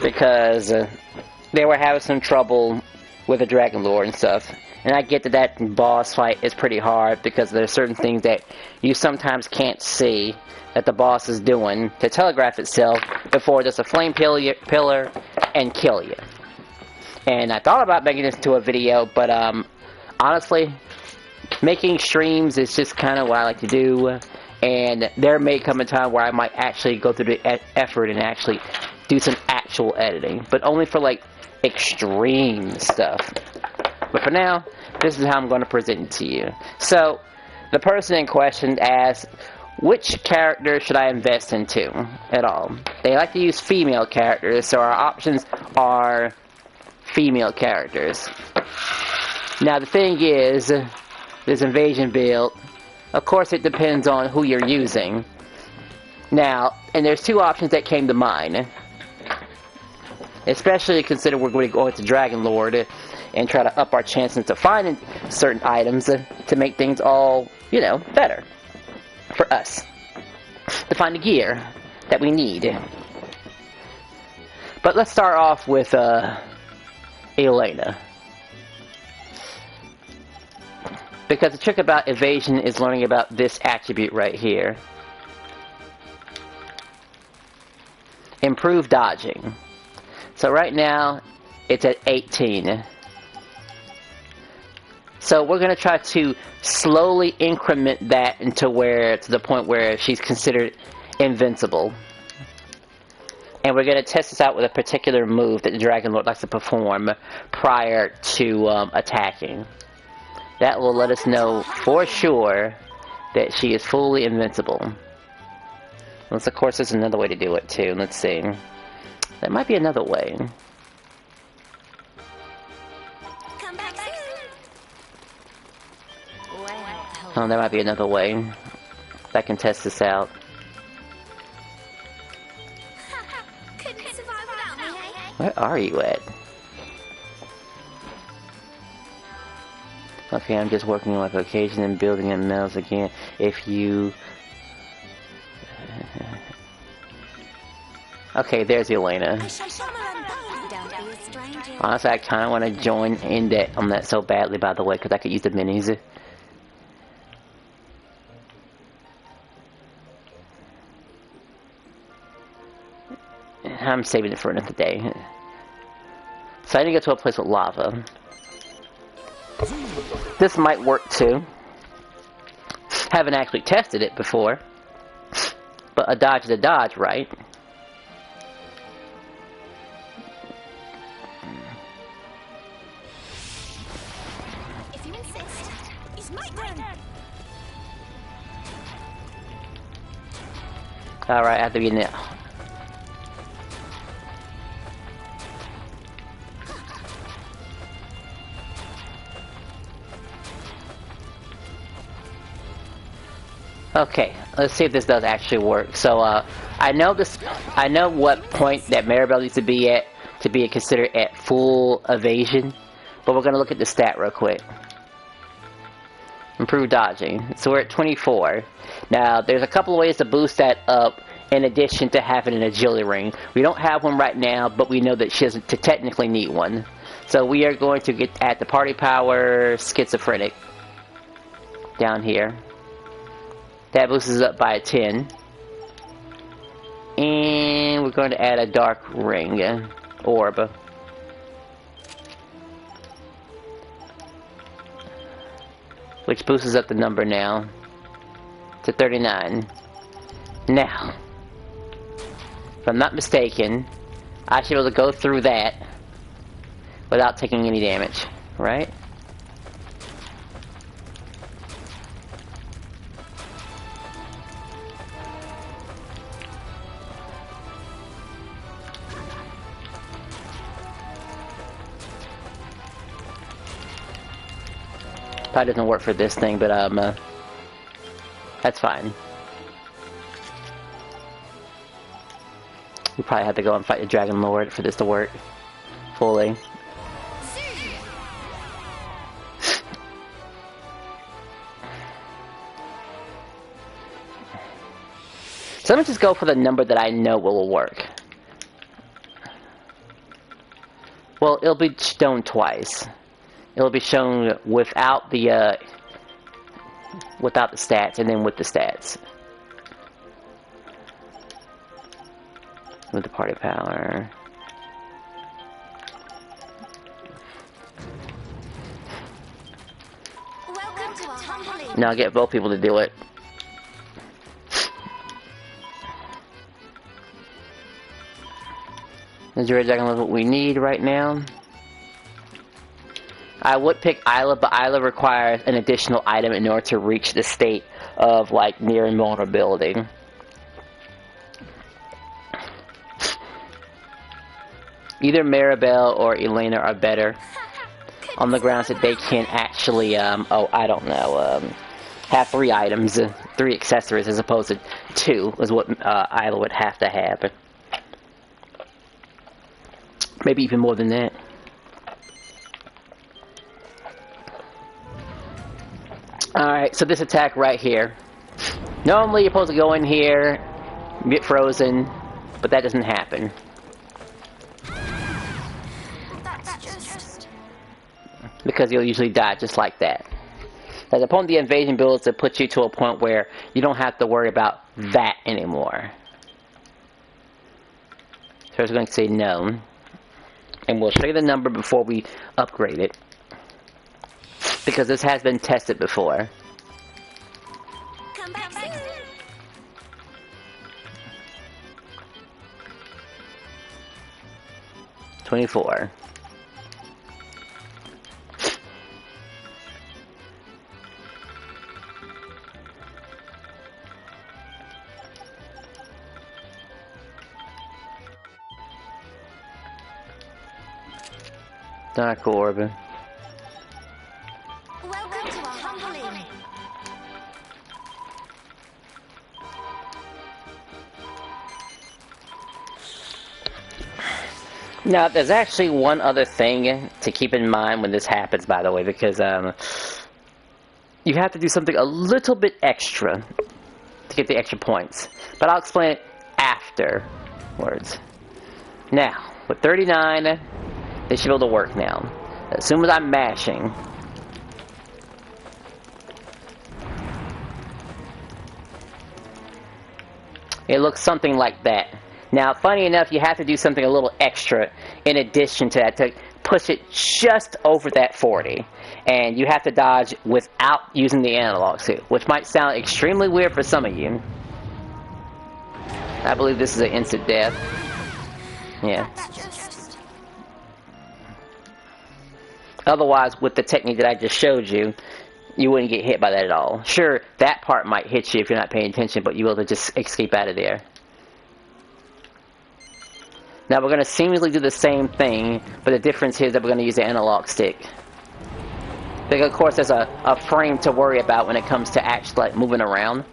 because they were having some trouble with the Dragon Lord and stuff. And I get that that boss fight is pretty hard because there's certain things that you sometimes can't see that the boss is doing to telegraph itself before there's a flame pillar and kill you. And I thought about making this into a video, but honestly, making streams is just kind of what I like to do. And there may come a time where I might actually go through the effort and actually do some actual editing, but only for like extreme stuff. But for now, this is how I'm going to present it to you. So, the person in question asked, which character should I invest into at all? They like to use female characters, so our options are female characters. Now, the thing is, this evasion build, of course it depends on who you're using. Now, and there's two options that came to mind. Especially consider we're going to go into Dragon Lord and try to up our chances to finding certain items to make things all, you know, better for us. To find the gear that we need. But let's start off with Elena. Because the trick about evasion is learning about this attribute right here. Improve dodging. So right now, it's at 18. So we're going to try to slowly increment that to the point where she's considered invincible. And we're going to test this out with a particular move that the Dragon Lord likes to perform prior to attacking. That will let us know for sure that she is fully invincible. Unless, of course, there's another way to do it too. Let's see. There might be another way. Come back soon. Oh, there might be another way. I can test this out. Couldn't survive without me, hey? Where are you at? Okay, I'm just working on my vocation and building in metals again. If you... Okay, there's Elena. Honestly, I kind of want to join in that on that so badly, by the way, because I could use the minis. I'm saving it for another day. So I need to go to a place with lava. This might work too. Haven't actually tested it before. But a dodge is a dodge, right? If you insist, it's my turn. Alright, I have to be in there. Okay, let's see if this does actually work. So, I know what point that Maribel needs to be considered at full evasion, but we're gonna look at the stat real quick. Improve dodging. So we're at 24. Now, there's a couple of ways to boost that up in addition to having an agility ring. We don't have one right now, but we know that she doesn't technically need one. So we are going to get at the party power schizophrenic down here. That boosts us up by a 10. And we're going to add a dark ring orb. Which boosts up the number now to 39. Now, if I'm not mistaken, I should be able to go through that without taking any damage, right? Probably doesn't work for this thing, but that's fine. We probably have to go and fight the Dragon Lord for this to work fully. So let me just go for the number that I know will work. Well, it'll be shown twice. It'll be shown without the stats, and then with the stats. With the party power. Welcome to tumbling. Now I'll get both people to do it. Is there exactly what we need right now? I would pick Isla, but Isla requires an additional item in order to reach the state of, like, near invulnerability. Either Maribel or Elena are better on the grounds that they can actually, have 3 items, 3 accessories as opposed to 2 is what Isla would have to have. Maybe even more than that. Alright, so this attack right here. Normally you're supposed to go in here, get frozen, but that doesn't happen. That's just... Because you'll usually die just like that. As upon the invasion build to put you to a point where you don't have to worry about that anymore. So I was going to say no. And we'll show you the number before we upgrade it. Because this has been tested before. Come back soon. 24. Dark Orb. Welcome to tumbling. Now, there's actually one other thing to keep in mind when this happens, by the way, because you have to do something a little bit extra to get the extra points. But I'll explain it afterwards. Now, with 39, they should be able to work now. As soon as I'm mashing, it looks something like that. Now, funny enough, you have to do something a little extra in addition to that to push it just over that 40. And you have to dodge without using the analog suit, which might sound extremely weird for some of you. I believe this is an instant death. Yeah. Otherwise, with the technique that I just showed you, you wouldn't get hit by that at all. Sure, that part might hit you if you're not paying attention, but you'll be able to just escape out of there. Now we're going to seemingly do the same thing, but the difference here is that we're going to use the analog stick. Because of course there's a frame to worry about when it comes to actually like moving around.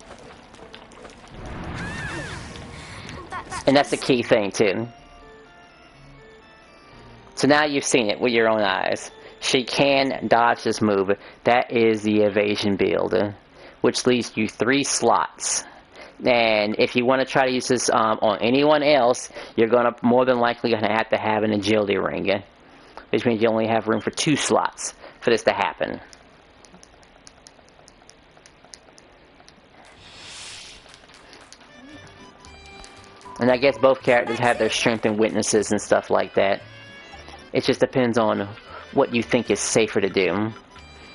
And that's the key thing too. So now you've seen it with your own eyes. She can dodge this move. That is the evasion build, which leaves you 3 slots. And if you want to try to use this on anyone else, you're gonna more than likely gonna have to have an agility ring, which means you only have room for 2 slots for this to happen. And I guess both characters have their strength and weaknesses and stuff like that. It just depends on what you think is safer to do.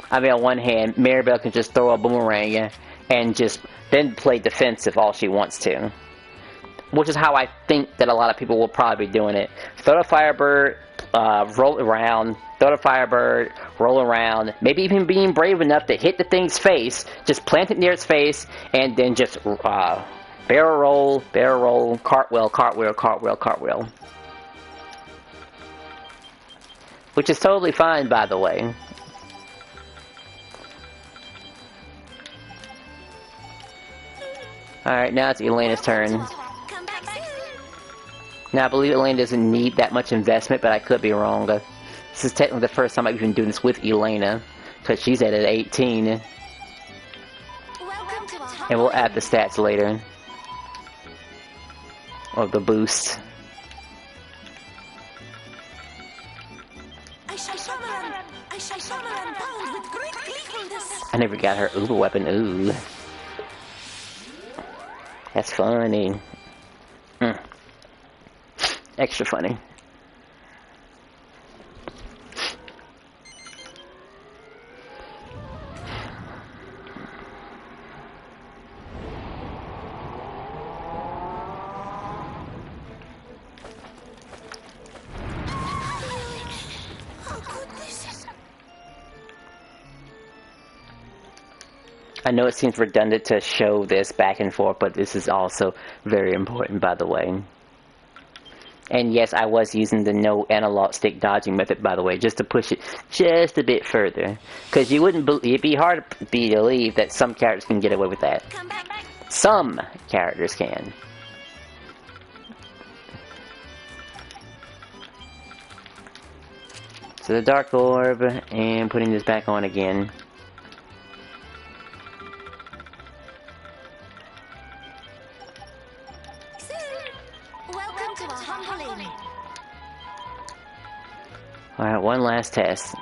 I mean, on one hand, Maribel can just throw a boomerang and just then play defensive all she wants to. Which is how I think that a lot of people will probably be doing it. Throw a Firebird, roll around, throw a Firebird, roll around, maybe even being brave enough to hit the thing's face, just plant it near its face, and then just barrel roll, cartwheel, cartwheel, cartwheel, cartwheel. Which is totally fine, by the way. Alright, now it's Elena's turn. Come back soon. Now, I believe Elena doesn't need that much investment, but I could be wrong. This is technically the first time I've even doing this with Elena, because she's at 18. Welcome to And we'll add the stats later. Or the boost. shall summon and bound with great gleefulness. I never got her ooh weapon. Ooh, that's funny. Extra funny. I know it seems redundant to show this back and forth, but this is also very important, by the way. And yes, I was using the no analog stick dodging method, by the way, just to push it just a bit further. Because you wouldn't it'd be hard to believe that some characters can get away with that. Some characters can. So the Dark Orb, and putting this back on again. Alright, one last test.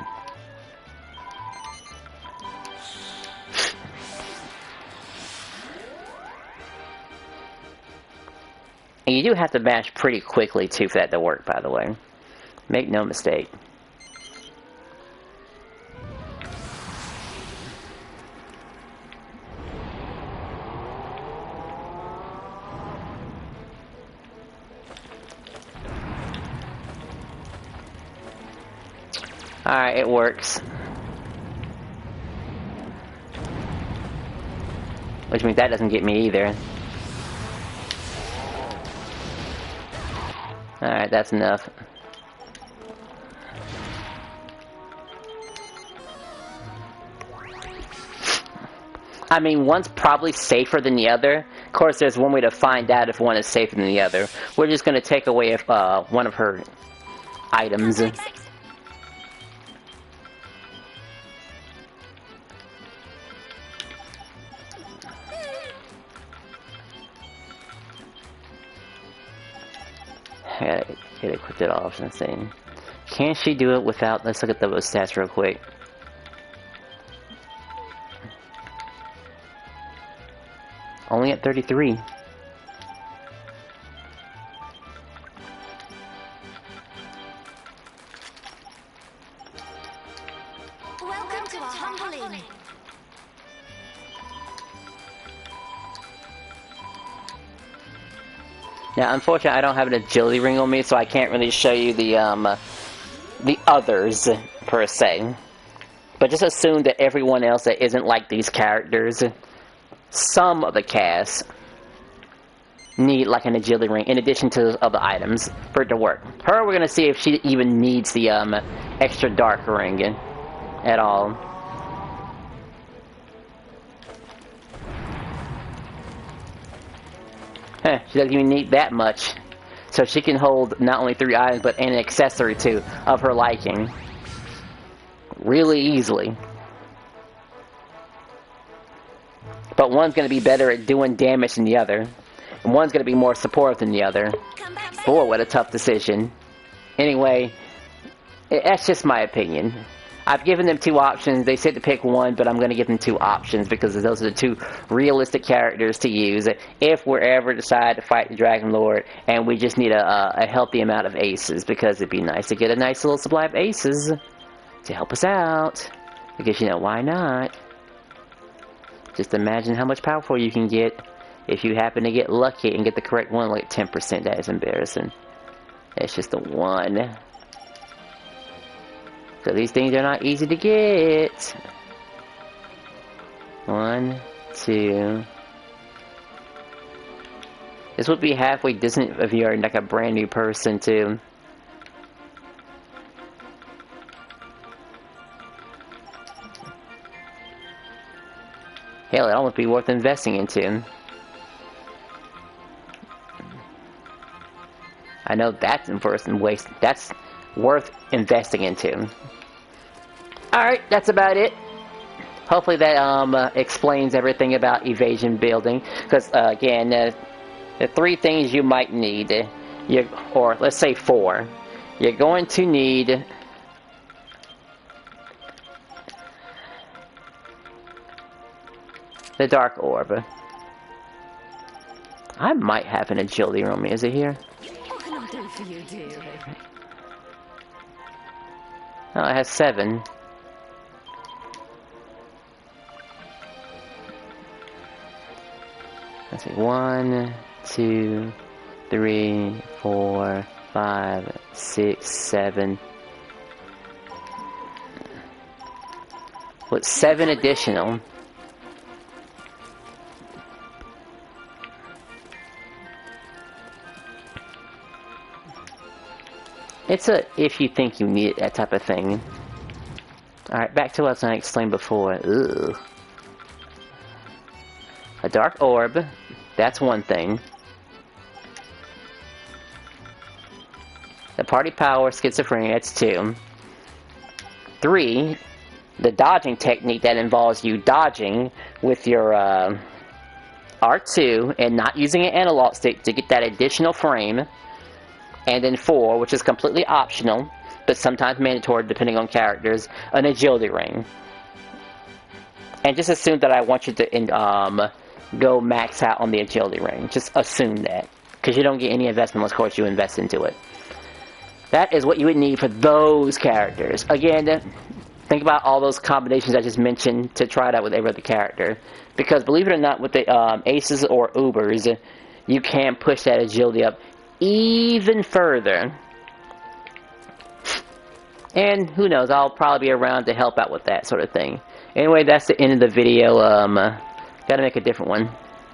And you do have to mash pretty quickly too for that to work, by the way. Make no mistake. Alright, it works. Which means that doesn't get me either. Alright, that's enough. I mean, one's probably safer than the other. Of course, there's one way to find out if one is safer than the other. We're just going to take away one of her items. I gotta get it equipped off and see. Can she do it without... Let's look at the stats real quick. Only at 33. Welcome to our humble inn. Now, unfortunately, I don't have an agility ring on me, so I can't really show you the others, per se. But just assume that everyone else that isn't like these characters, some of the cast, need like an agility ring, in addition to the other items, for it to work. Her, we're going to see if she even needs the extra dark ring at all. She doesn't even need that much. So she can hold not only 3 items, but an accessory too, of her liking. Really easily. But one's going to be better at doing damage than the other. And one's going to be more supportive than the other. Boy, what a tough decision. Anyway, that's just my opinion. I've given them 2 options. They said to pick one, but I'm going to give them 2 options because those are the 2 realistic characters to use if we ever decide to fight the Dragon Lord and we just need a healthy amount of aces, because it'd be nice to get a nice little supply of aces to help us out. Because, you know, why not? Just imagine how much powerful you can get if you happen to get lucky and get the correct one, like 10%. That is embarrassing. It's just the one. So these things are not easy to get. 1, 2. This would be halfway decent if you're like a brand new person too. Hell, it'd almost be worth investing into. I know that's that's worth investing into. Alright, that's about it. Hopefully that explains everything about evasion building. Because, again, the 3 things you might need, or let's say 4. You're going to need The Dark Orb. I might have an agility on me. Is it here? What can I do for you, dearie? Oh, it has 7. Let's see. 1, 2, 3, 4, 5, 6, 7. With 7 additional. It's a if you think you need it, that type of thing. Alright, back to what I explained before. Ugh. A Dark Orb. That's one thing. The Party Power, Schizophrenia, that's 2. 3, the dodging technique that involves you dodging with your R2 and not using an analog stick to get that additional frame. And then 4, which is completely optional, but sometimes mandatory depending on characters, an agility ring. And just assume that I want you to go max out on the agility ring. Just assume that. Because you don't get any investment unless, of course, you invest into it. That is what you would need for those characters. Again, think about all those combinations I just mentioned to try it out with every other character. Because believe it or not, with the Aces or Ubers, you can push that agility up even further. And who knows, I'll probably be around to help out with that sort of thing. Anyway, that's the end of the video. Gotta make a different one.